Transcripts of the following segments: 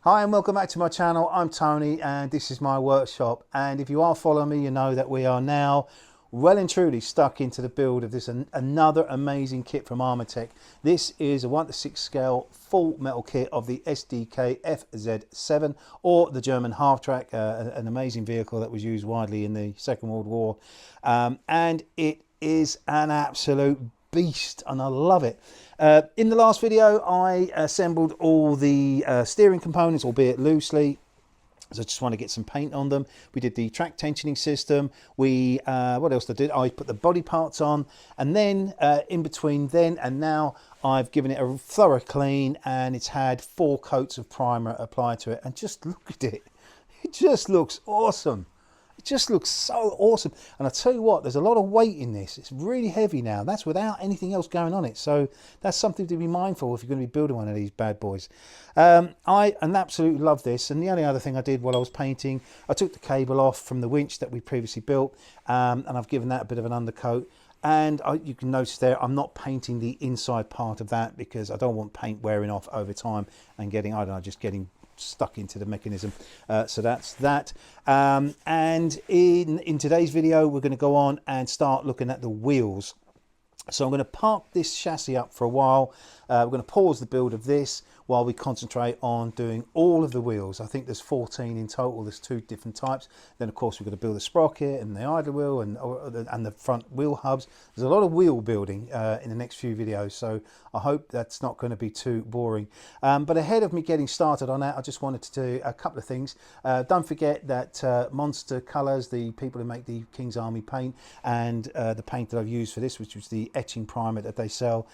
Hi and welcome back to my channel. I'm Tony and this is my workshop, and if you are following me you know that we are now well and truly stuck into the build of this another amazing kit from Armortek. This is a 1:6 scale full metal kit of the SD.KFZ.7 or the German Halftrack, an amazing vehicle that was used widely in the Second World War, and it is an absolute beast and I love it. In the last video I assembled all the steering components, albeit loosely, so I just want to get some paint on them. We did the track tensioning system. We what else I did? I put the body parts on, and then in between then and now I've given it a thorough clean, and it's had 4 coats of primer applied to it, and just look at it. It just looks awesome. It just looks so awesome. And I tell you what, there's a lot of weight in this. It's really heavy now. That's without anything else going on it. So that's something to be mindful if you're going to be building one of these bad boys. I absolutely love this. And the only other thing I did while I was painting, I took the cable off from the winch that we previously built, and I've given that a bit of an undercoat. And you can notice there, I'm not painting the inside part of that because I don't want paint wearing off over time and getting, I don't know, just getting stuck into the mechanism. So that's that. And in today's video we're going to go on and start looking at the wheels. So I'm going to park this chassis up for a while. We're going to pause the build of this while we concentrate on doing all of the wheels. I think there's 14 in total. There's 2 different types. Then of course we're going to build the sprocket and the idler wheel and the front wheel hubs. There's a lot of wheel building in the next few videos, so I hope that's not going to be too boring. But ahead of me getting started on that, I just wanted to do a couple of things. Don't forget that Monster Colours, the people who make the King's Army paint, and the paint that I've used for this, which was the etching primer that they sell,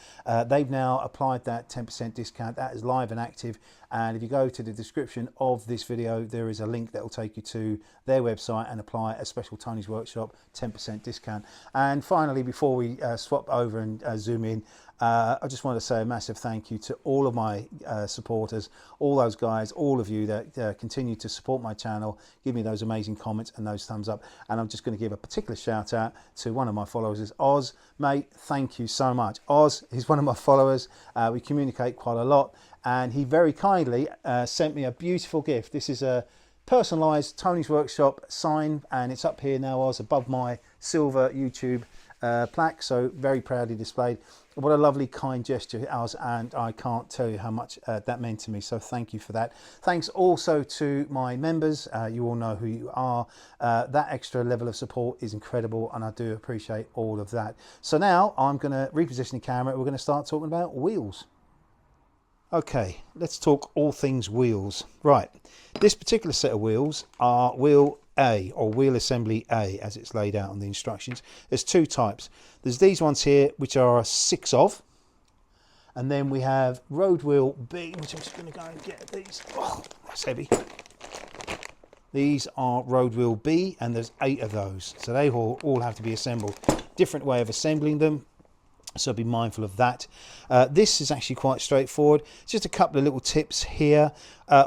they've now applied that 10% discount. That is live and active, and if you go to the description of this video there is a link that will take you to their website and apply a special Tony's Workshop 10% discount. And finally, before we swap over and zoom in, I just want to say a massive thank you to all of my supporters, all those guys, all of you that continue to support my channel, give me those amazing comments and those thumbs up. And I'm just going to give a particular shout out to one of my followers, is Oz. Mate, thank you so much. Oz is one of my followers. We communicate quite a lot, and he very kindly sent me a beautiful gift. This is a personalised Tony's Workshop sign, and it's up here now, Oz, above my silver YouTube plaque, so very proudly displayed. What a lovely kind gesture, Oz, and I can't tell you how much that meant to me, so thank you for that. Thanks also to my members. You all know who you are. That extra level of support is incredible, and I do appreciate all of that. So now I'm going to reposition the camera. We're going to start talking about wheels. Okay, let's talk all things wheels. Right, this particular set of wheels are wheel A, or wheel assembly A, as it's laid out on the instructions. There's 2 types. There's these ones here, which are 6 of, and then we have road wheel B, which I'm just going to go and get these. Oh, that's heavy. These are road wheel B, and there's 8 of those, so they all have to be assembled. Different way of assembling them, so be mindful of that. This is actually quite straightforward. Just a couple of little tips here.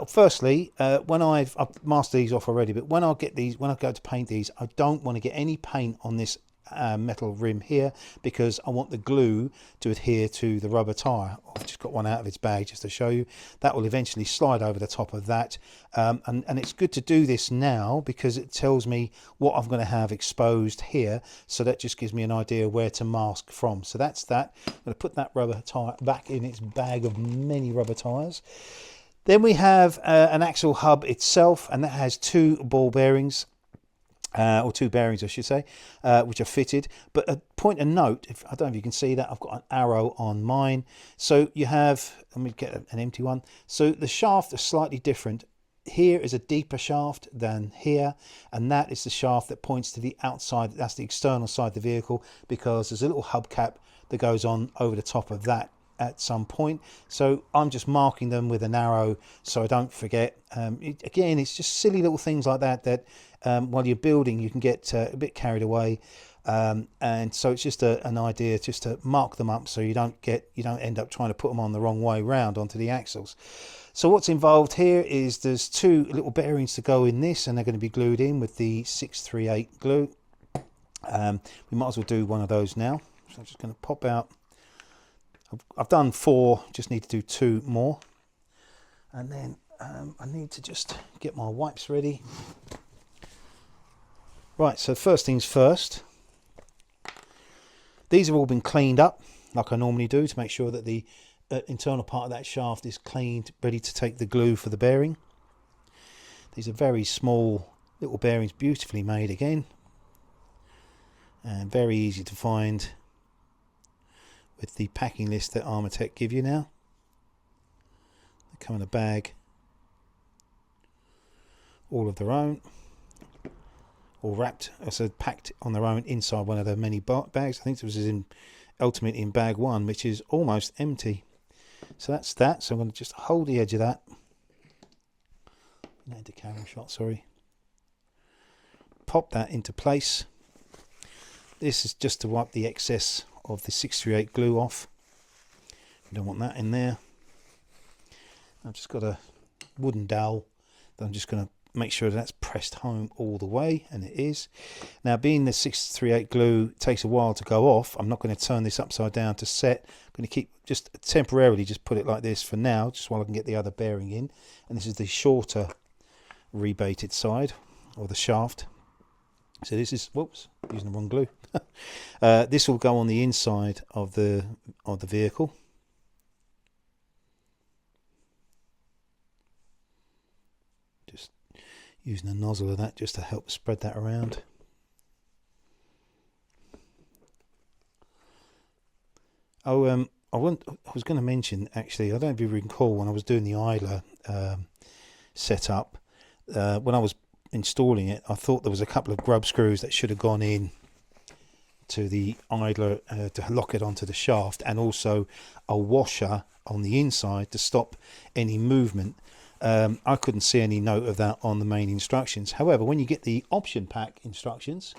Firstly, when I've mastered these off already, but when I go to paint these, I don't want to get any paint on this metal rim here, because I want the glue to adhere to the rubber tire. I've just got one out of its bag just to show you. That will eventually slide over the top of that, and it's good to do this now because it tells me what I'm going to have exposed here, so that just gives me an idea where to mask from. So that's that. I'm going to put that rubber tire back in its bag of many rubber tires. Then we have an axle hub itself, and that has 2 ball bearings, or 2 bearings I should say, which are fitted. But a point of note, I don't know if you can see that, I've got an arrow on mine. So you have, let me get an empty one. So the shaft is slightly different. Here is a deeper shaft than here, and that is the shaft that points to the outside. That's the external side of the vehicle, because there's a little hubcap that goes on over the top of that at some point. So I'm just marking them with an arrow so I don't forget. Again, it's just silly little things like that while you're building you can get a bit carried away, and so it's just an idea just to mark them up so you don't end up trying to put them on the wrong way round onto the axles. So what's involved here is there's 2 little bearings to go in this, and they're going to be glued in with the 638 glue. We might as well do one of those now. So I'm just going to pop out. I've done 4, just need to do 2 more, and then I need to just get my wipes ready. Right, so first things first, these have all been cleaned up like I normally do to make sure that the internal part of that shaft is cleaned, ready to take the glue for the bearing. These are very small little bearings, beautifully made again, and very easy to find with the packing list that Armortek give you now. They come in a bag all of their own, or wrapped, so packed on their own inside one of the many bags. I think it was ultimately in bag 1, which is almost empty. So that's that. So I'm going to just hold the edge of that. No, decal shot, sorry. Pop that into place. This is just to wipe the excess of the 638 glue off. We don't want that in there. I've just got a wooden dowel that I'm just going to make sure that's pressed home all the way, and it is. Now, being the 638 glue takes a while to go off, I'm not going to turn this upside down to set. I'm going to keep just temporarily just put it like this for now, just while I can get the other bearing in. And this is the shorter rebated side, or the shaft. So this is, whoops, using the wrong glue. This will go on the inside of the vehicle. Just using a nozzle of that just to help spread that around. Oh, I was going to mention, actually, I don't know if you recall, when I was doing the idler setup, when I was installing it, I thought there was a couple of grub screws that should have gone in to the idler to lock it onto the shaft, and also a washer on the inside to stop any movement. I couldn't see any note of that on the main instructions. However, when you get the option pack instructions,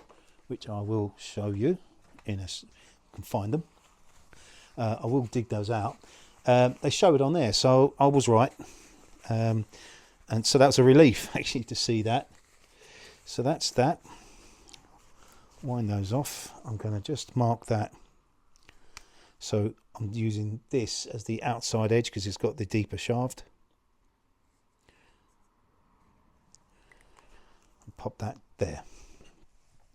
which I will show you in a, you can find them, I will dig those out. They show it on there, so I was right, and so that was a relief actually to see that. So that's that. Wind those off. I'm going to just mark that. So I'm using this as the outside edge because it's got the deeper shaft. Pop that there,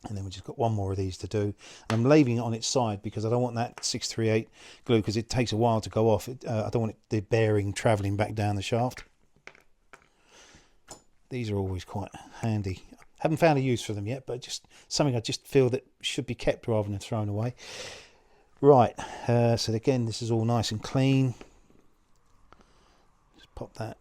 and then we just got one more of these to do. And I'm leaving it on its side because I don't want that 638 glue, because it takes a while to go off. I don't want the bearing travelling back down the shaft. These are always quite handy. Haven't found a use for them yet, but just something I just feel that should be kept rather than thrown away. Right, so again, this is all nice and clean. Just pop that.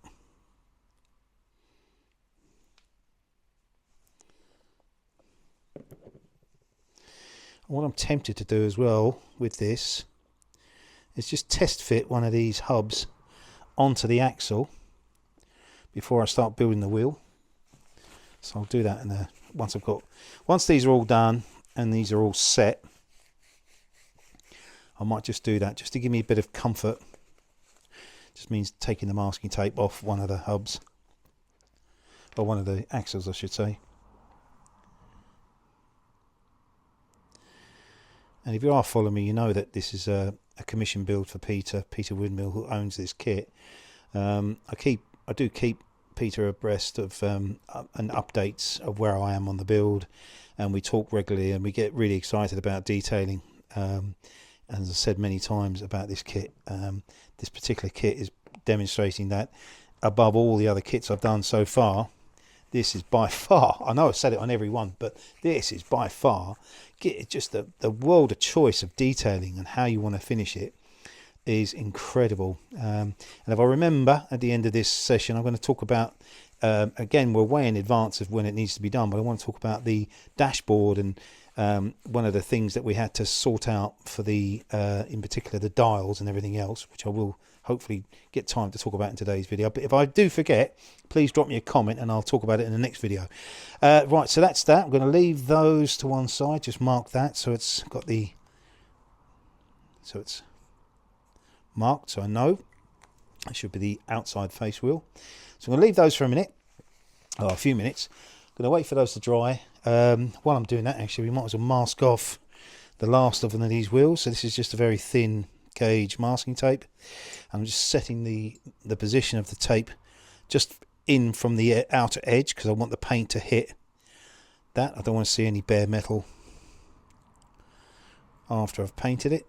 What I'm tempted to do as well with this is just test fit one of these hubs onto the axle before I start building the wheel. So I'll do that in once these are all done and these are all set, I might just do that just to give me a bit of comfort. Just means taking the masking tape off one of the hubs, or one of the axles I should say. And if you are following me, you know that this is a commission build for Peter Windmill, who owns this kit. I do keep Peter abreast of and updates of where I am on the build, and we talk regularly, and we get really excited about detailing. And as I said many times about this kit, this particular kit is demonstrating that above all the other kits I've done so far, this is by far, I know I've said it on every one, but this is by far just the world of choice of detailing, and how you want to finish it is incredible. And if I remember at the end of this session, I'm going to talk about, again, we're way in advance of when it needs to be done, but I want to talk about the dashboard, and one of the things that we had to sort out for the, in particular, the dials and everything else, which I will hopefully get time to talk about in today's video. But if I do forget, please drop me a comment and I'll talk about it in the next video. Right, so that's that. I'm going to leave those to one side, just mark that so it's got the, so it's marked, so I know it should be the outside face wheel. So I'm going to leave those for a minute, or a few minutes. I'm going to wait for those to dry. While I'm doing that, actually, we might as well mask off the last of one of these wheels. So this is just a very thin gauge masking tape. I'm just setting the position of the tape just in from the outer edge, because I want the paint to hit that. I don't want to see any bare metal after I've painted it.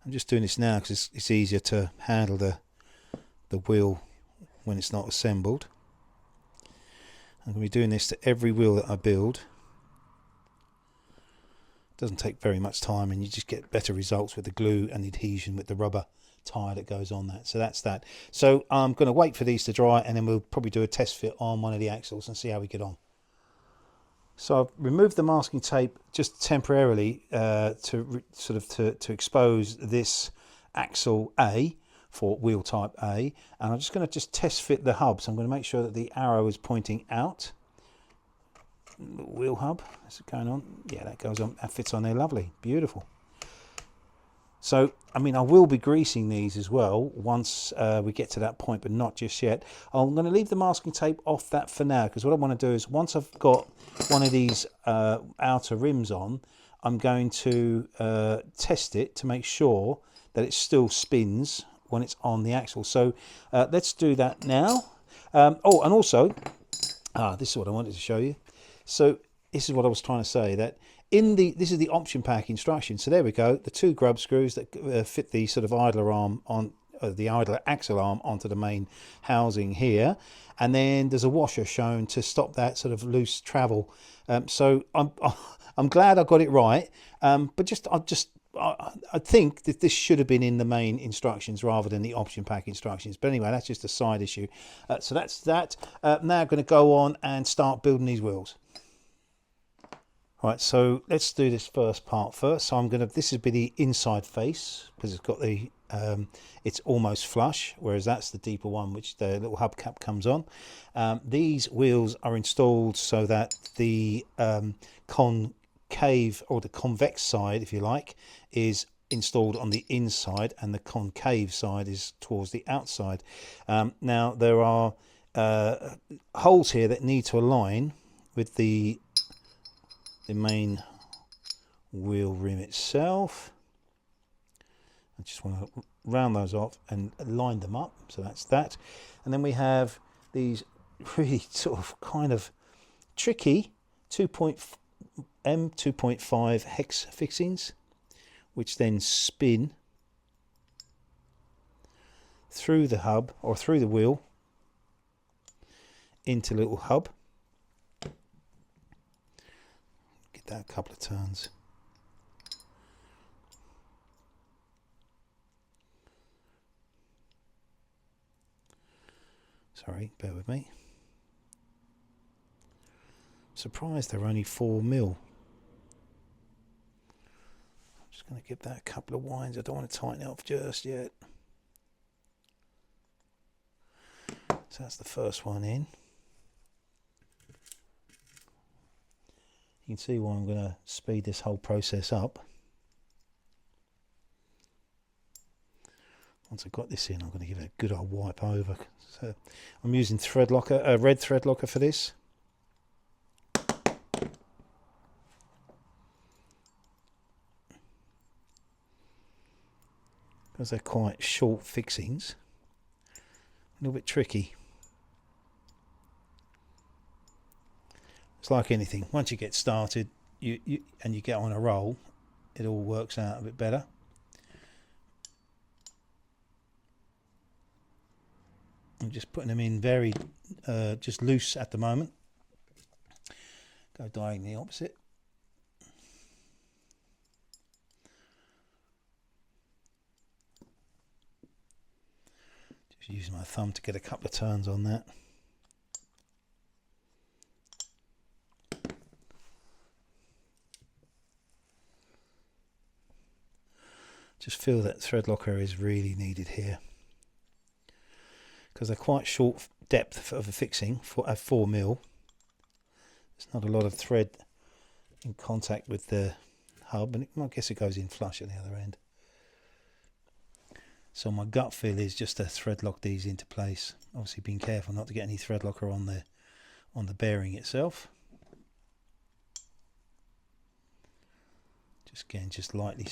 I'm just doing this now because it's easier to handle the wheel when it's not assembled. I'm going to be doing this to every wheel that I build. It doesn't take very much time, and you just get better results with the glue and the adhesion with the rubber tire that goes on that. So that's that. So I'm going to wait for these to dry, and then we'll probably do a test fit on one of the axles and see how we get on. So I've removed the masking tape just temporarily to expose this axle A for wheel type A, and I'm just going to test fit the hub. So I'm going to make sure that the arrow is pointing out. The wheel hub, is it going on? Yeah, that goes on. That fits on there, lovely, beautiful. So, I mean, I will be greasing these as well once we get to that point, but not just yet. I'm going to leave the masking tape off that for now, because what I want to do is, once I've got one of these outer rims on, I'm going to test it to make sure that it still spins when it's on the axle. So let's do that now. Oh, and also, this is what I wanted to show you. So this is what I was trying to say, that this is the option pack instruction. So there we go, the 2 grub screws that fit the sort of idler arm on the idler axle arm onto the main housing here, and then there's a washer shown to stop that sort of loose travel. So I'm glad I got it right, but I think that this should have been in the main instructions rather than the option pack instructions. But anyway, that's just a side issue. So that's that. Now I'm going to go on and start building these wheels. Right, so let's do this first part first. So this would be the inside face, because it's got the it's almost flush, whereas that's the deeper one, which the little hubcap comes on. These wheels are installed so that the concave, or the convex side, if you like, is installed on the inside, and the concave side is towards the outside. Now there are holes here that need to align with the main wheel rim itself. I just want to round those off and line them up. So that's that. And then we have these really sort of kind of tricky 2.5 hex fixings, which then spin through the hub, or through the wheel, into a little hub. That a couple of turns. Sorry, bear with me. Surprised they're only 4mm. I'm just going to give that a couple of winds. I don't want to tighten it off just yet. So that's the first one in. You can see why I'm going to speed this whole process up. Once I've got this in, I'm going to give it a good old wipe over. So I'm using thread locker, red thread locker for this. Because they're quite short fixings, a little bit tricky. It's like anything, once you get started and you get on a roll, it all works out a bit better. I'm just putting them in very just loose at the moment. Go diagonally opposite. Just using my thumb to get a couple of turns on that. Just feel that thread locker is really needed here, because they're quite short depth of a fixing for a 4mm. There's not a lot of thread in contact with the hub, and I guess it goes in flush at the other end. So my gut feel is just to thread lock these into place. Obviously being careful not to get any thread locker on the bearing itself. Just again, just lightly.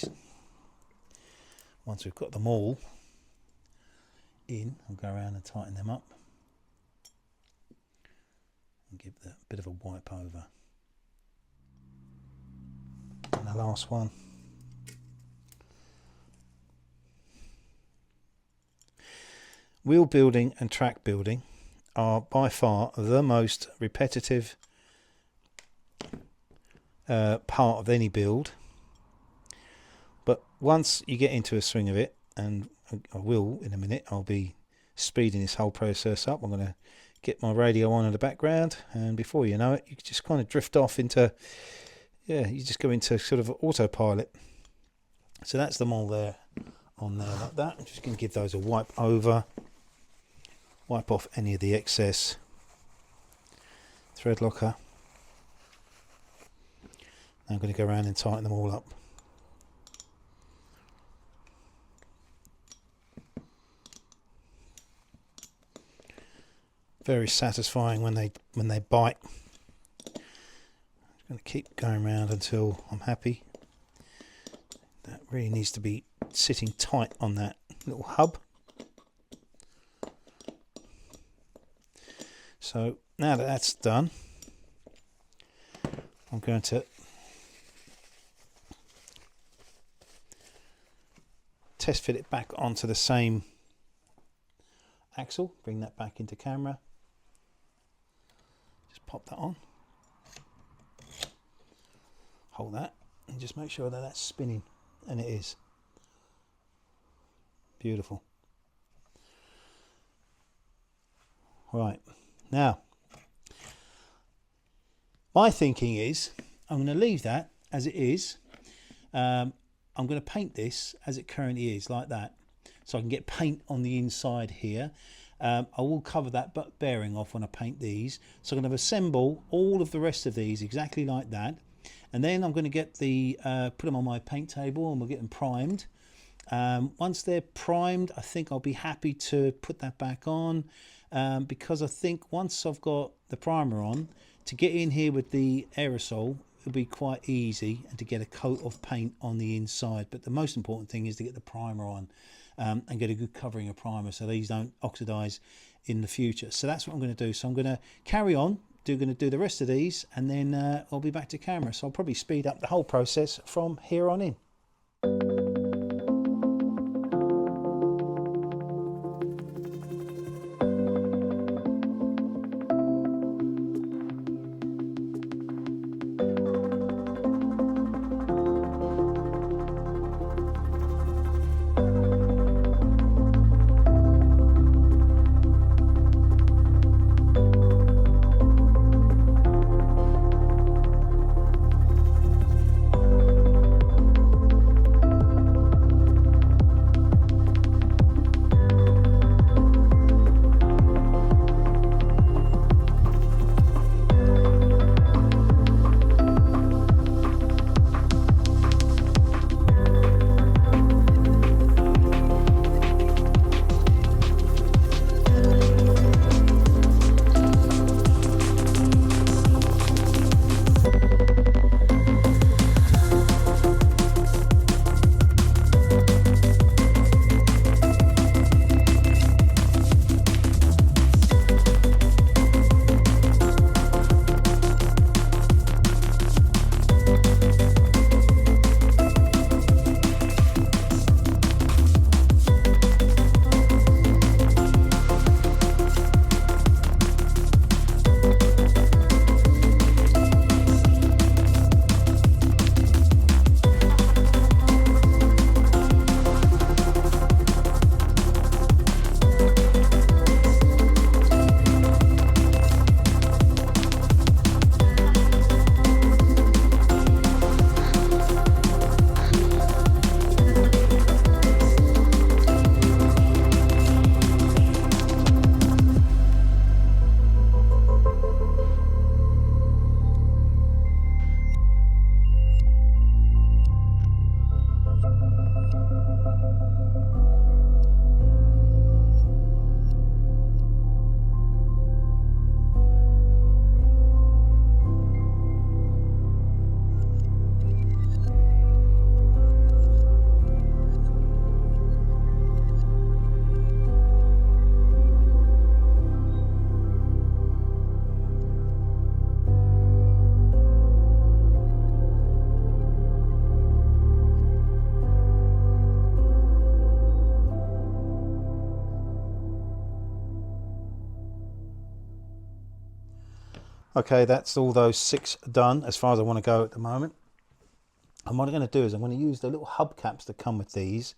Once we've got them all in, I'll go around and tighten them up and give that a bit of a wipe over. And the last one. Wheel building and track building are by far the most repetitive part of any build, but once you get into a swing of it, and I will in a minute, I'll be speeding this whole process up. I'm going to get my radio on in the background, and before you know it, you just kind of drift off into, yeah, you just go into sort of autopilot. So that's them all there on there like that. I'm just going to give those a wipe over, wipe off any of the excess thread locker. I'm going to go around and tighten them all up. Very satisfying when they bite. I'm going to keep going around until I'm happy. That really needs to be sitting tight on that little hub. So now that that's done, I'm going to test fit it back onto the same axle. Bring that back into camera. Just pop that on. Hold that and just make sure that that's spinning, and it is. Beautiful. Right, now my thinking is I'm going to leave that as it is. I'm going to paint this as it currently is, like that, so I can get paint on the inside here. I will cover that bearing off when I paint these, so I'm going to assemble all of the rest of these exactly like that, and then I'm going to get the put them on my paint table and we'll get them primed. Once they're primed, I think I'll be happy to put that back on, because I think once I've got the primer on, to get in here with the aerosol it'll be quite easy, and to get a coat of paint on the inside. But the most important thing is to get the primer on, and get a good covering of primer so these don't oxidize in the future. So that's what I'm going to do. So I'm going to carry on, going to do the rest of these, and then I'll be back to camera. So I'll probably speed up the whole process from here on in. Okay, that's all those 6 done as far as I want to go at the moment. And what I'm going to do is I'm going to use the little hubcaps that come with these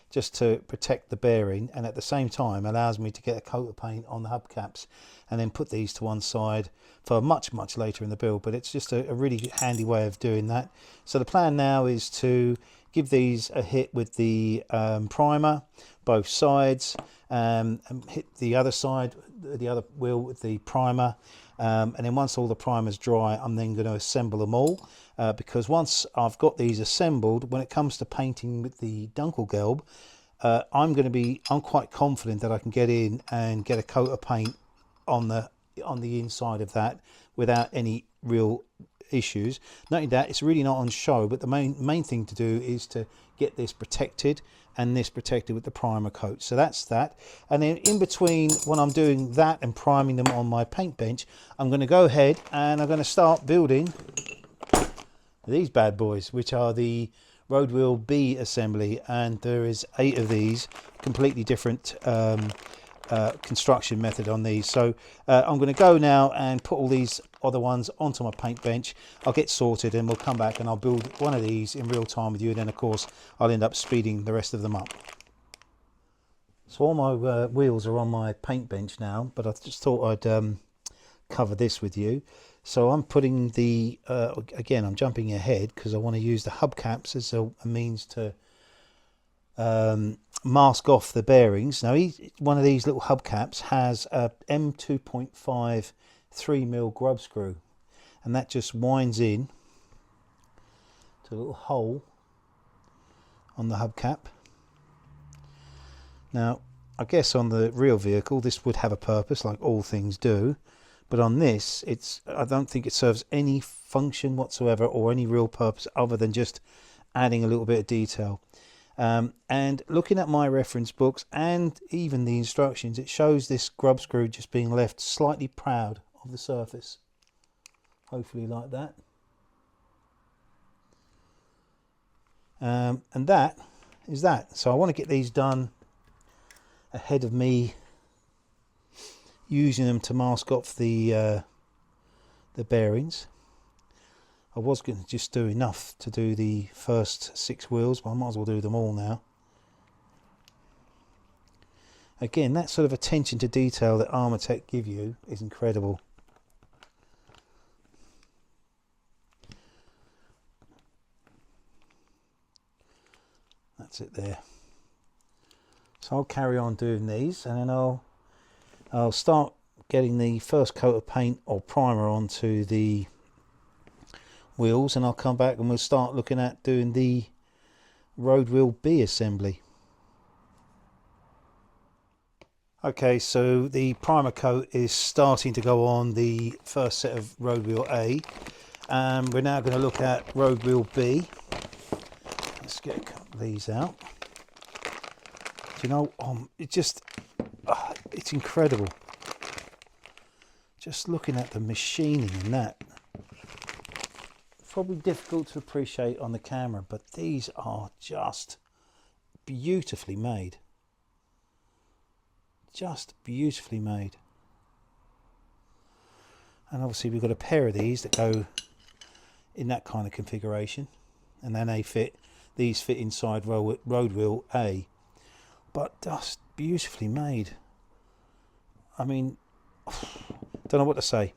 just to protect the bearing, and at the same time allows me to get a coat of paint on the hubcaps and then put these to one side for much later in the build. But it's just a really handy way of doing that. So the plan now is to give these a hit with the primer, both sides, and hit the other side, the other wheel with the primer. And then once all the primer's dry, I'm then going to assemble them all, because once I've got these assembled, when it comes to painting with the Dunkelgelb, I'm quite confident that I can get in and get a coat of paint on the inside of that without any real issues. Not only that, it's really not on show, but the main thing to do is to get this protected, and this protected with the primer coat. So that's that. And then in between when I'm doing that and priming them on my paint bench, I'm going to go ahead and I'm going to start building these bad boys, which are the Road Wheel B assembly, and there is 8 of these, completely different construction method on these. So I'm going to go now and put all these other ones onto my paint bench. I'll get sorted and we'll come back and I'll build one of these in real time with you, and then of course I'll end up speeding the rest of them up. So all my wheels are on my paint bench now, but I just thought I'd cover this with you. So I'm putting the again, I'm jumping ahead because I want to use the hubcaps as a means to mask off the bearings. Now one of these little hubcaps has a M2.5 3mm grub screw, and that just winds in to a little hole on the hubcap. Now I guess on the real vehicle this would have a purpose, like all things do, but on this I don't think it serves any function whatsoever or any real purpose other than just adding a little bit of detail. And looking at my reference books and even the instructions, it shows this grub screw just being left slightly proud of the surface, hopefully like that. And that is that. So I want to get these done ahead of me using them to mask off the bearings. I was going to just do enough to do the first 6 wheels, but I might as well do them all now. Again, that sort of attention to detail that Armortek give you is incredible. That's it there. So I'll carry on doing these, and then I'll start getting the first coat of paint or primer onto the wheels, and I'll come back and we'll start looking at doing the Road Wheel B assembly. Okay, so the primer coat is starting to go on the first set of Road Wheel A, and we're now going to look at Road Wheel B. Let's get a couple of these out. Do you know, it's incredible just looking at the machining in that. Probably difficult to appreciate on the camera, but these are just beautifully made. Just beautifully made. And obviously we've got a pair of these that go in that kind of configuration, and then these fit inside Road Wheel A, but just beautifully made. I mean, don't know what to say.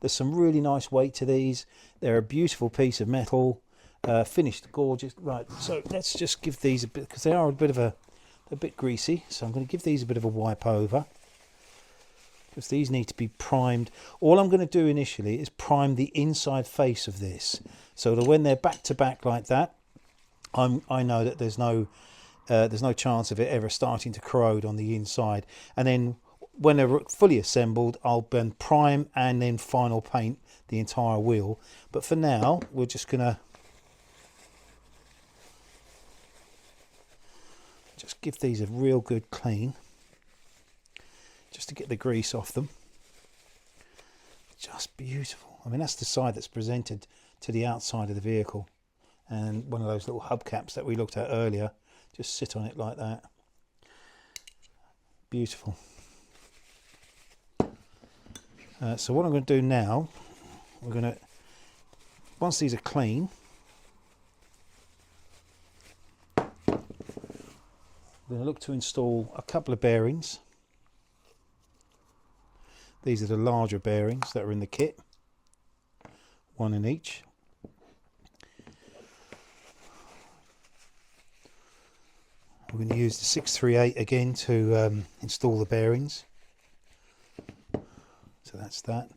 There's some really nice weight to these. They're a beautiful piece of metal, finished gorgeous. Right, so let's just give these a bit, because they are a bit greasy. So I'm going to give these a bit of a wipe over, because these need to be primed. All I'm going to do initially is prime the inside face of this, so that when they're back to back like that, I know that there's no chance of it ever starting to corrode on the inside. And then when they're fully assembled, I'll then prime and then final paint the entire wheel. But for now, we're just gonna just give these a real good clean, just to get the grease off them. Just beautiful. I mean, that's the side that's presented to the outside of the vehicle, and one of those little hubcaps that we looked at earlier just sit on it like that. Beautiful. So what I'm going to do now we're going to, once these are clean, we're going to look to install a couple of bearings. These are the larger bearings that are in the kit, one in each. We're going to use the 638 again to install the bearings. So that's that.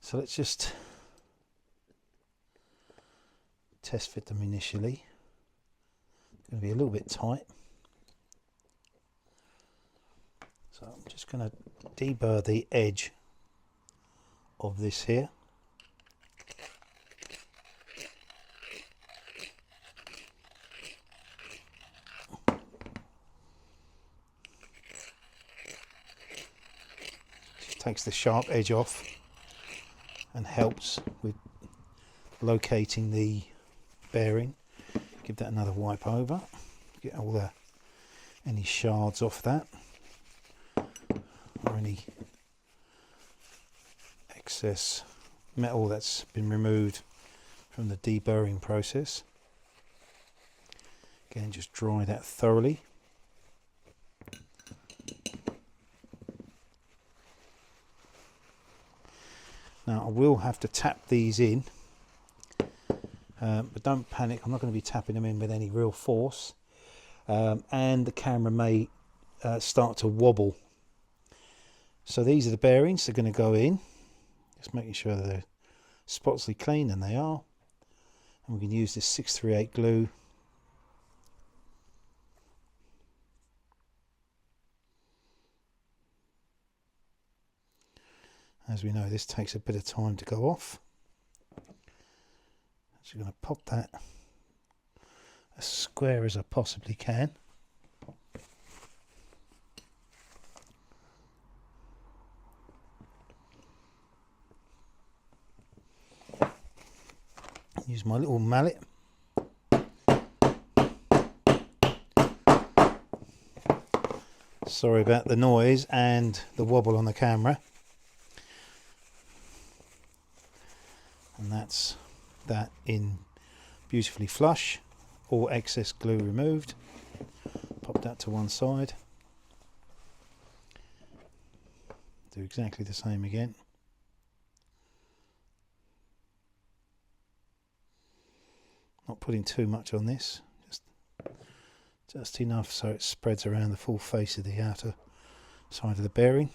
So let's just test fit them initially. It's going to be a little bit tight. So I'm just going to deburr the edge of this here. Just takes the sharp edge off and helps with locating the bearing. Give that another wipe over, get all the any shards off that, or any excess metal that's been removed from the deburring process. Again, just dry that thoroughly. Now I will have to tap these in, but don't panic, I'm not going to be tapping them in with any real force, and the camera may start to wobble. So these are the bearings, they're going to go in, just making sure that they're spotlessly clean, and they are. And we can use this 638 glue. As we know, this takes a bit of time to go off. So I'm going to pop that as square as I possibly can. Use my little mallet. Sorry about the noise and the wobble on the camera. And that's that in beautifully flush, all excess glue removed. Pop that to one side. Do exactly the same again. Not putting too much on this, just enough so it spreads around the full face of the outer side of the bearing.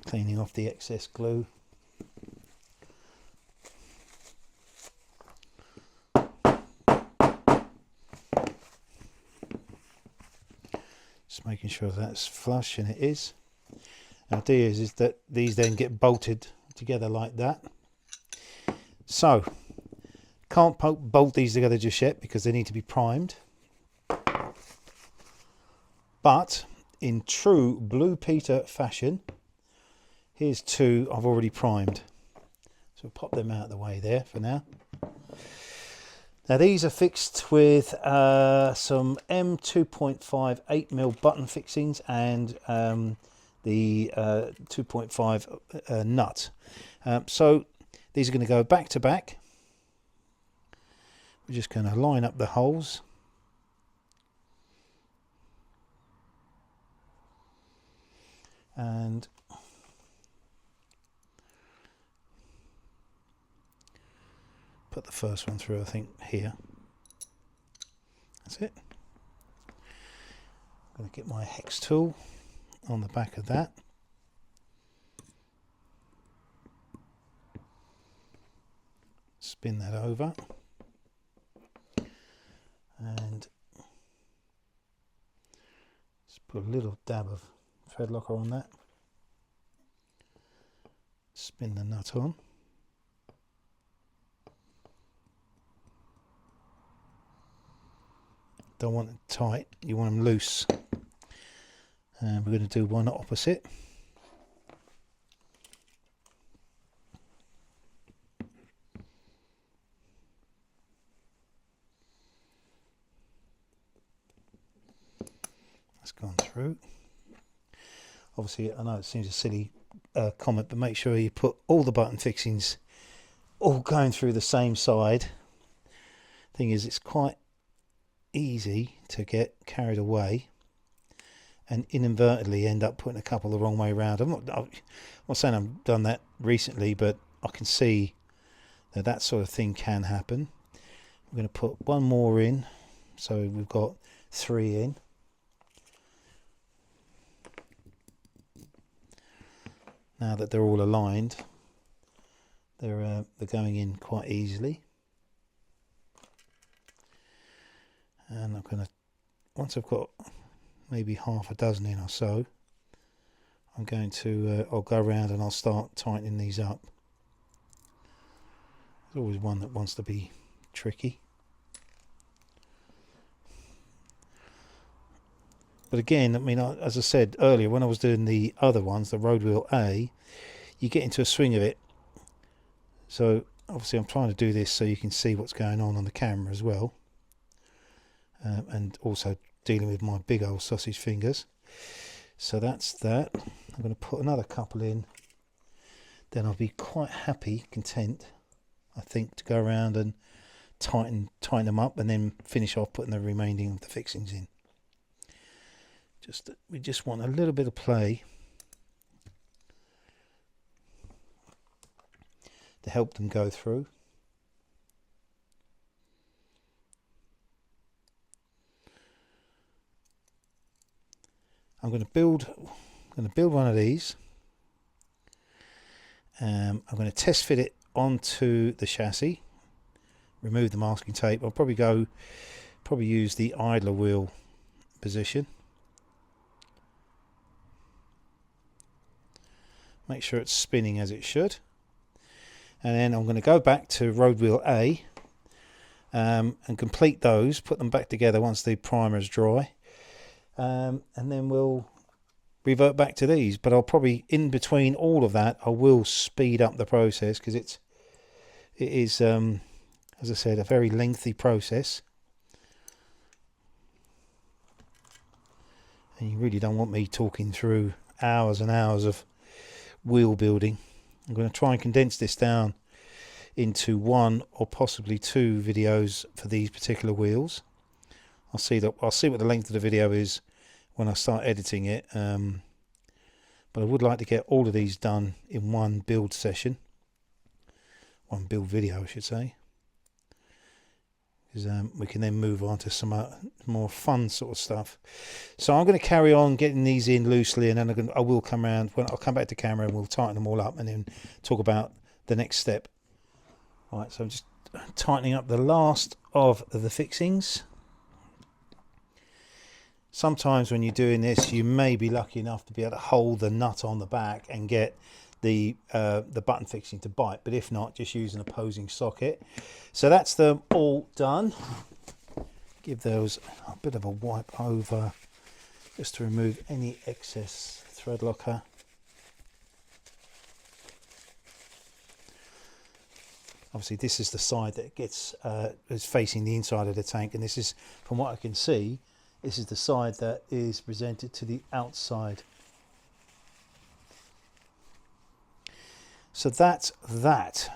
Cleaning off the excess glue. Just making sure that's flush, and it is. The idea is that these then get bolted together like that. So, can't bolt these together just yet because they need to be primed. But in true Blue Peter fashion, here's two I've already primed. So we'll pop them out of the way there for now. Now these are fixed with some M2.5 8mm button fixings and the 2.5 nut. So these are going to go back to back. We're just going to line up the holes. And put the first one through, I think, here. That's it. I'm going to get my hex tool on the back of that. Spin that over. And just put a little dab of thread locker on that. Spin the nut on. Don't want it tight, you want them loose. And we're going to do one opposite. gone through. Obviously, I know it seems a silly comment, but make sure you put all the button fixings all going through the same side. Thing is, it's quite easy to get carried away and inadvertently end up putting a couple the wrong way around. I'm not saying I've done that recently, but I can see that that sort of thing can happen. We're going to put one more in, so we've got 3 in. Now that they're all aligned, they're going in quite easily. And I'm going to, once I've got maybe half a dozen in or so, I'm going to, I'll go around and I'll start tightening these up. There's always one that wants to be tricky. But again, I mean, as I said earlier, when I was doing the other ones, the road wheel A, you get into a swing of it. So obviously I'm trying to do this so you can see what's going on the camera as well. And also dealing with my big old sausage fingers. So that's that. I'm going to put another couple in. Then I'll be quite happy, content, I think, to go around and tighten them up and then finish off putting the remaining of the fixings in. We just want a little bit of play to help them go through. I'm going to build one of these. I'm going to test fit it onto the chassis. Remove the masking tape. I'll probably use the idler wheel position. Make sure it's spinning as it should. And then I'm going to go back to road wheel A and complete those, put them back together once the primer is dry. And then we'll revert back to these. But I'll probably, in between all of that, I will speed up the process because it is, as I said, a very lengthy process. And you really don't want me talking through hours and hours of wheel building. I'm going to try and condense this down into 1 or possibly 2 videos for these particular wheels. I'll see what the length of the video is when I start editing it, but I would like to get all of these done in one build session, one build video I should say, because we can then move on to some more fun sort of stuff. So I'm going to carry on getting these in loosely, and then I will come around when I'll come back to camera and we'll tighten them all up and then talk about the next step. Right, so I'm just tightening up the last of the fixings. Sometimes when you're doing this, you may be lucky enough to be able to hold the nut on the back and get the button fixing to bite, but if not, just use an opposing socket. So that's them all done. Give those a bit of a wipe over just to remove any excess thread locker. Obviously this is the side that gets is facing the inside of the tank, and this is, from what I can see, this is the side that is presented to the outside. So that's that.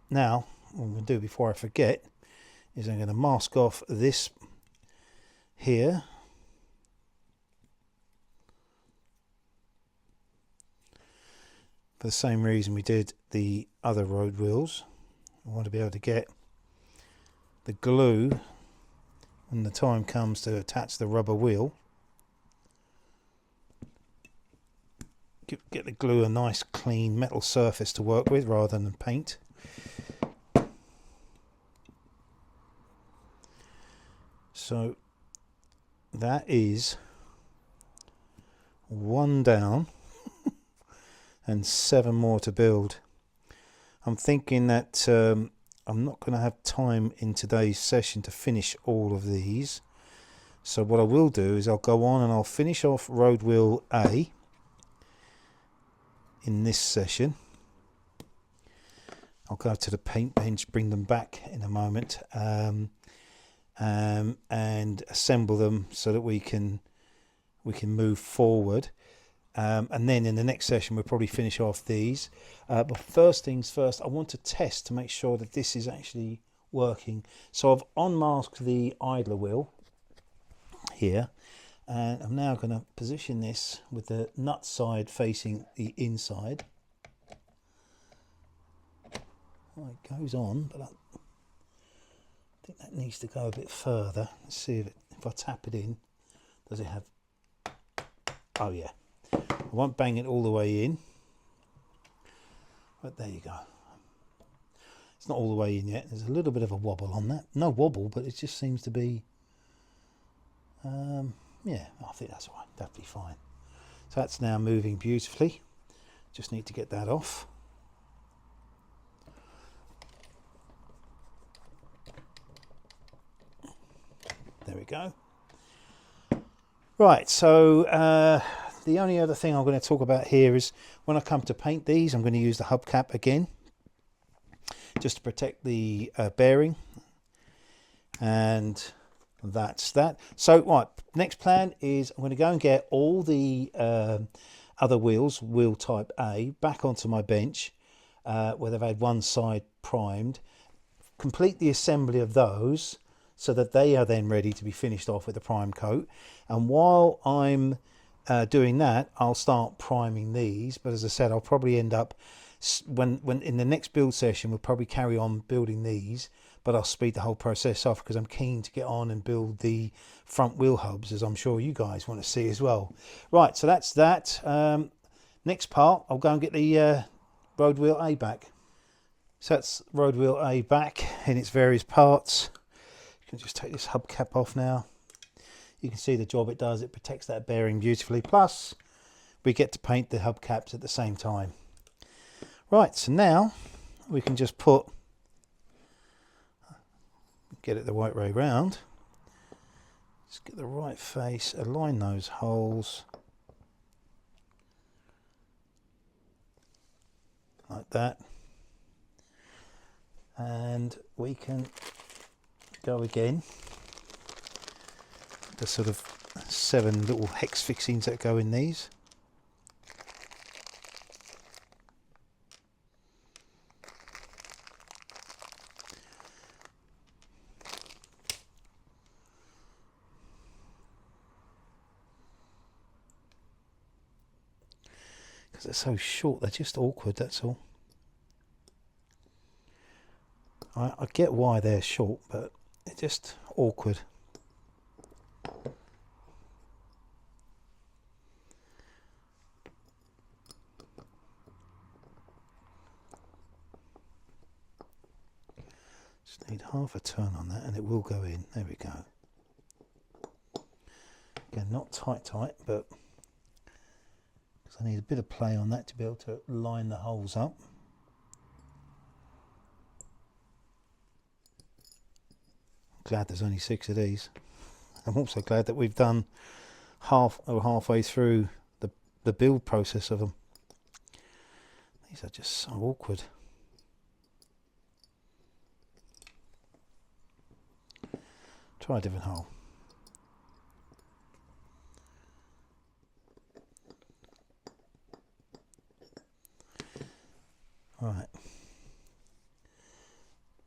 Now, what I'm going to do before I forget is I'm going to mask off this here. For the same reason we did the other road wheels. I want to be able to get the glue when the time comes to attach the rubber wheel. Get the glue a nice clean metal surface to work with rather than paint. So that is 1 down and 7 more to build. I'm thinking that I'm not going to have time in today's session to finish all of these. So what I will do is I'll go on and I'll finish off road wheel A in this session. I'll go to the paint bench, bring them back in a moment, and assemble them so that we can we can move forward. And then in the next session we'll probably finish off these. But first things first, I want to test to make sure that this is actually working. So I've unmasked the idler wheel here, and I'm now going to position this with the nut side facing the inside. Well, it goes on, but I think that needs to go a bit further. Let's see if I tap it in, does it have... Oh yeah, I won't bang it all the way in, but there you go. It's not all the way in yet. There's a little bit of a wobble on that. No wobble, but it just seems to be... yeah, I think that's all right. That'd be fine. So that's now moving beautifully. Just need to get that off. There we go. Right, so the only other thing I'm going to talk about here is when I come to paint these, I'm going to use the hubcap again, just to protect the bearing. And that's that. So right, next plan is I'm going to go and get all the other wheels, wheel type A, back onto my bench where they've had one side primed, complete the assembly of those so that they are then ready to be finished off with a prime coat. And while I'm doing that, I'll start priming these. But as I said, I'll probably end up, when in the next build session, we'll probably carry on building these, but I'll speed the whole process off because I'm keen to get on and build the front wheel hubs, as I'm sure you guys want to see as well. Right, so that's that. Next part, I'll go and get the road wheel A back. So that's road wheel A back in its various parts. You can just take this hubcap off now. You can see the job it does. It protects that bearing beautifully. Plus, we get to paint the hubcaps at the same time. Right, so now we can just get it the right way round. Just get the right face, align those holes like that, and we can go again. The sort of 7 little hex fixings that go in these. Because they're so short, they're just awkward, that's all. I get why they're short, but they're just awkward. Just need half a turn on that and it will go in. There we go. Again, not tight, but because I need a bit of play on that to be able to line the holes up. I'm glad there's only 6 of these. I'm also glad that we've done halfway through the build process of them. These are just so awkward. Try a different hole. Right.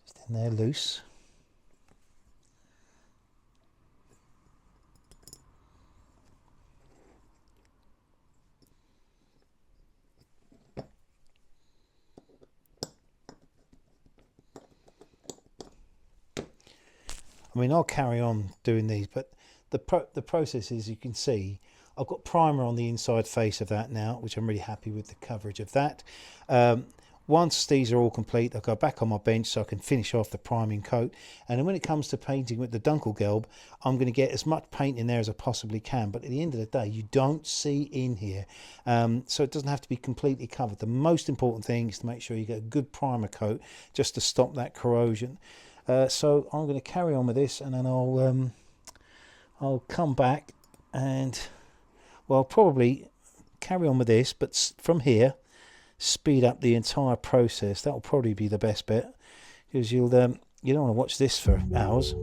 Just in there loose. I mean, I'll carry on doing these, but the process is, you can see, I've got primer on the inside face of that now, which I'm really happy with the coverage of that. Once these are all complete, I'll go back on my bench so I can finish off the priming coat. And then when it comes to painting with the Dunkelgelb, I'm going to get as much paint in there as I possibly can. But at the end of the day, you don't see in here. So it doesn't have to be completely covered. The most important thing is to make sure you get a good primer coat just to stop that corrosion. So I'm going to carry on with this, and then I'll come back and, well, I'll probably carry on with this, but from here, speed up the entire process. That'll probably be the best bet, because you don't want to watch this for hours.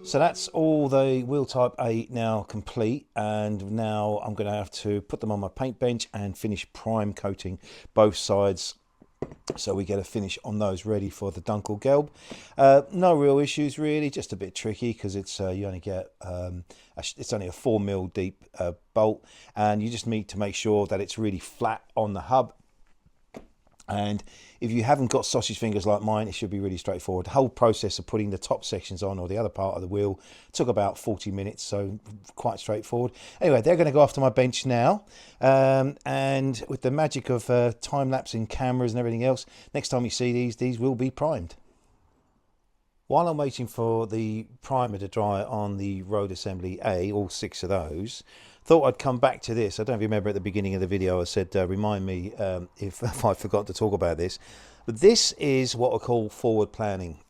So that's all the wheel type 8 now complete, and now I'm going to have to put them on my paint bench and finish prime coating both sides, so we get a finish on those ready for the Dunkel Gelb. No real issues really, just a bit tricky because it's you only get it's only a 4mm deep bolt, and you just need to make sure that it's really flat on the hub. And if you haven't got sausage fingers like mine, it should be really straightforward. The whole process of putting the top sections on, or the other part of the wheel, took about 40 minutes, so quite straightforward. Anyway, they're going to go off to my bench now, and with the magic of time-lapsing cameras and everything else, next time you see these will be primed. While I'm waiting for the primer to dry on the road assembly A, all 6 of those, thought I'd come back to this. I don't remember at the beginning of the video I said remind me if I forgot to talk about this. But this is what I call forward planning.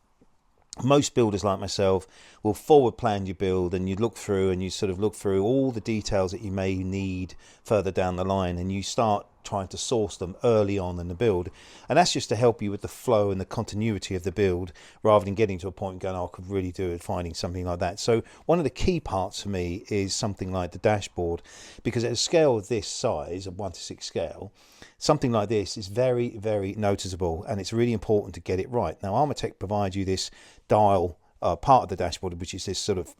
Most builders like myself will forward plan your build, and you look through and you sort of look through all the details that you may need further down the line, and you start trying to source them early on in the build, and that's just to help you with the flow and the continuity of the build, rather than getting to a point and going, oh, I could really do it, finding something like that. So one of the key parts for me is something like the dashboard, because at a scale of this size, a 1:6 scale, something like this is very, very noticeable, and it's really important to get it right. Now Armortek provides you this dial part of the dashboard, which is this sort of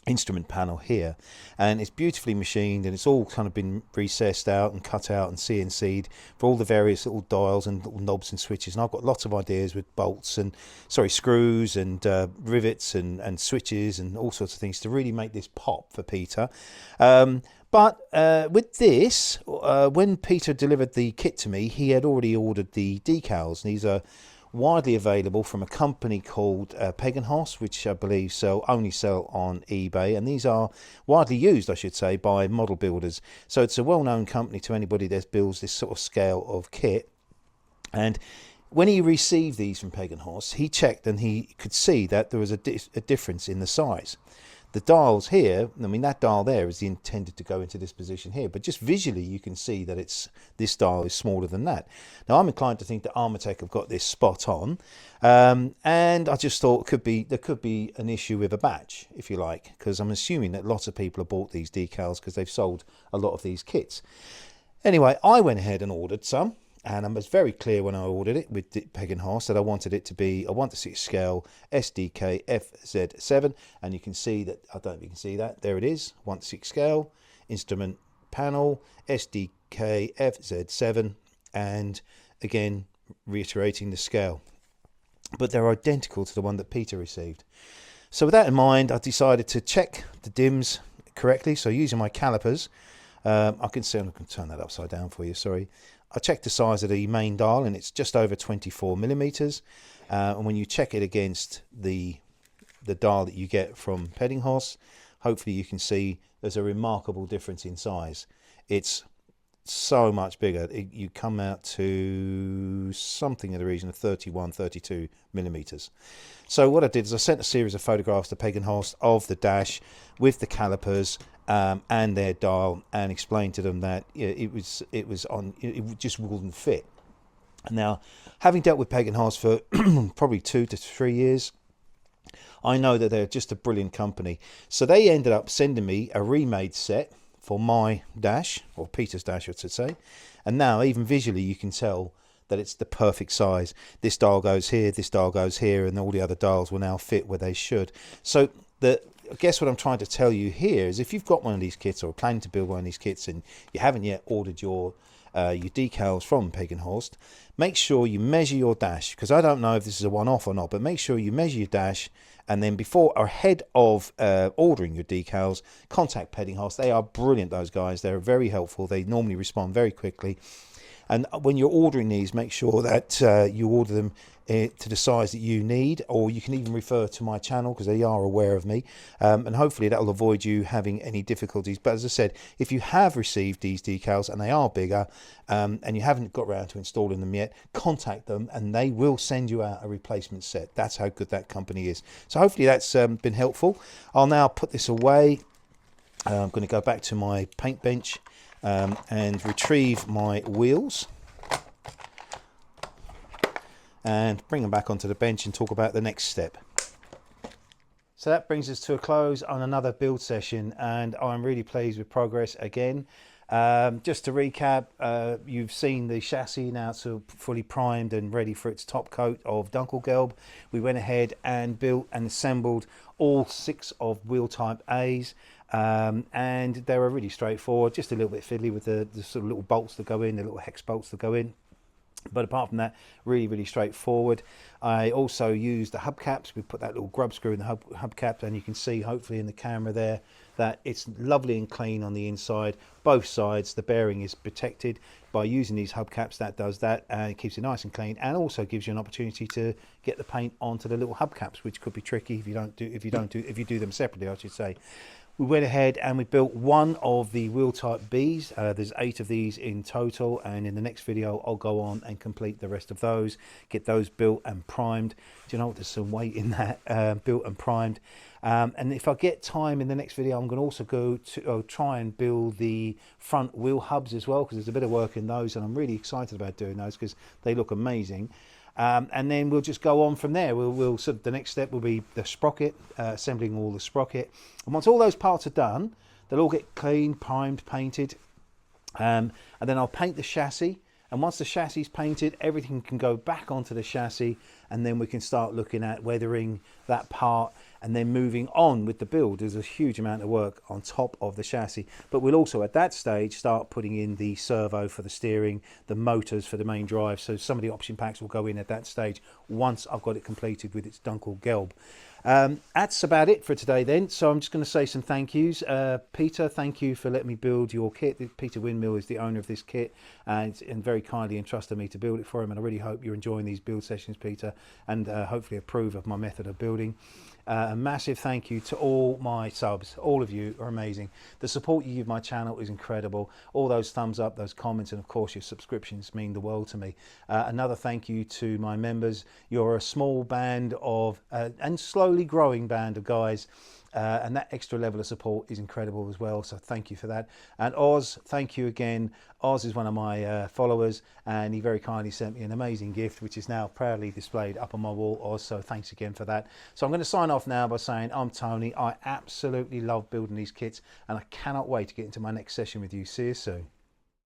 instrument panel here, and it's beautifully machined, and it's all kind of been recessed out and cut out and CNC'd for all the various little dials and little knobs and switches. And I've got lots of ideas with bolts and screws and rivets and switches and all sorts of things to really make this pop for Peter. But with this, when Peter delivered the kit to me, he had already ordered the decals, and these are widely available from a company called Pegenhos, which I believe only sell on eBay, and these are widely used, I should say, by model builders. So it's a well-known company to anybody that builds this sort of scale of kit. And when he received these from Pegenhos, he checked and he could see that there was a difference in the size. The dials here, I mean, that dial there is intended to go into this position here, but just visually you can see that this dial is smaller than that. Now I'm inclined to think that Armortek have got this spot on, and I just thought there could be an issue with a batch, if you like, because I'm assuming that lots of people have bought these decals because they've sold a lot of these kits. Anyway, I went ahead and ordered some. And I was very clear when I ordered it with Pegenhos that I wanted it to be a 1:6 scale SD.KFZ.7, and you can see that, I don't know if you can see that, there it is, 1:6 scale, instrument panel, SD.KFZ.7, and again reiterating the scale. But they're identical to the one that Peter received. So with that in mind, I decided to check the dims correctly. So using my calipers, I can turn that upside down for you, sorry. I checked the size of the main dial, and it's just over 24mm. And when you check it against the dial that you get from Pegenhos, hopefully you can see there's a remarkable difference in size. It's so much bigger. You come out to something in the region of 31-32mm. So what I did is I sent a series of photographs to Pegenhos of the dash with the calipers and their dial, and explained to them that it just wouldn't fit. Now, having dealt with Pegenhos for probably 2 to 3 years, I know that they're just a brilliant company. So they ended up sending me a remade set for my dash, or Peter's dash I should say, and now even visually you can tell that it's the perfect size. This dial goes here, this dial goes here, and all the other dials will now fit where they should. So I guess what I'm trying to tell you here is, if you've got one of these kits or planning to build one of these kits and you haven't yet ordered your decals from Pegenhos, make sure you measure your dash, because I don't know if this is a one-off or not, but make sure you measure your dash, and then before or ahead of ordering your decals, contact Pegenhos. They are brilliant, those guys. They're very helpful. They normally respond very quickly. And when you're ordering these, make sure that you order them to the size that you need, or you can even refer to my channel because they are aware of me, and hopefully that will avoid you having any difficulties. But as I said, if you have received these decals and they are bigger, and you haven't got around to installing them yet, contact them and they will send you out a replacement set. That's how good that company is. So hopefully that's been helpful. I'll now put this away. I'm going to go back to my paint bench and retrieve my wheels and bring them back onto the bench and talk about the next step. So that brings us to a close on another build session, and I'm really pleased with progress again. Just to recap, you've seen the chassis now, so fully primed and ready for its top coat of Dunkelgelb. We went ahead and built and assembled all 6 of wheel type A's, and they were really straightforward, just a little bit fiddly with the sort of little bolts that go in, the little hex bolts that go in. But apart from that, really straightforward. I also used the hubcaps. We put that little grub screw in the hubcap, and you can see hopefully in the camera there that it's lovely and clean on the inside. Both sides, the bearing is protected by using these hubcaps. That does that, and it keeps it nice and clean, and also gives you an opportunity to get the paint onto the little hubcaps, which could be tricky if you do them separately, I should say. We went ahead and we built one of the wheel type B's. There's 8 of these in total, and in the next video I'll go on and complete the rest of those, get those built and primed. Do you know what, there's some weight in that, built and primed. And if I get time in the next video, I'm going to also go to try and build the front wheel hubs as well, because there's a bit of work in those, and I'm really excited about doing those because they look amazing. And then we'll just go on from there. We'll sort of, the next step will be the sprocket, assembling all the sprocket. And once all those parts are done, they'll all get clean, primed, painted, and then I'll paint the chassis. And once the chassis is painted, everything can go back onto the chassis, and then we can start looking at weathering that part and then moving on with the build. There's a huge amount of work on top of the chassis, but we'll also at that stage start putting in the servo for the steering, the motors for the main drive. So some of the option packs will go in at that stage once I've got it completed with its Dunkelgelb. That's about it for today then. So I'm just going to say some thank yous. Peter, thank you for letting me build your kit. Peter Windmill is the owner of this kit, and very kindly entrusted me to build it for him, and I really hope you're enjoying these build sessions, Peter, and hopefully approve of my method of building. A massive thank you to all my subs. All of you are amazing. The support you give my channel is incredible. All those thumbs up, those comments, and of course your subscriptions mean the world to me. Another thank you to my members. You're a small band of and slowly growing band of guys, and that extra level of support is incredible as well, so thank you for that. And Oz, thank you again. Oz is one of my followers, and he very kindly sent me an amazing gift, which is now proudly displayed up on my wall. Oz, so thanks again for that. So I'm going to sign off now by saying I'm Tony. I absolutely love building these kits, and I cannot wait to get into my next session with you. See you soon.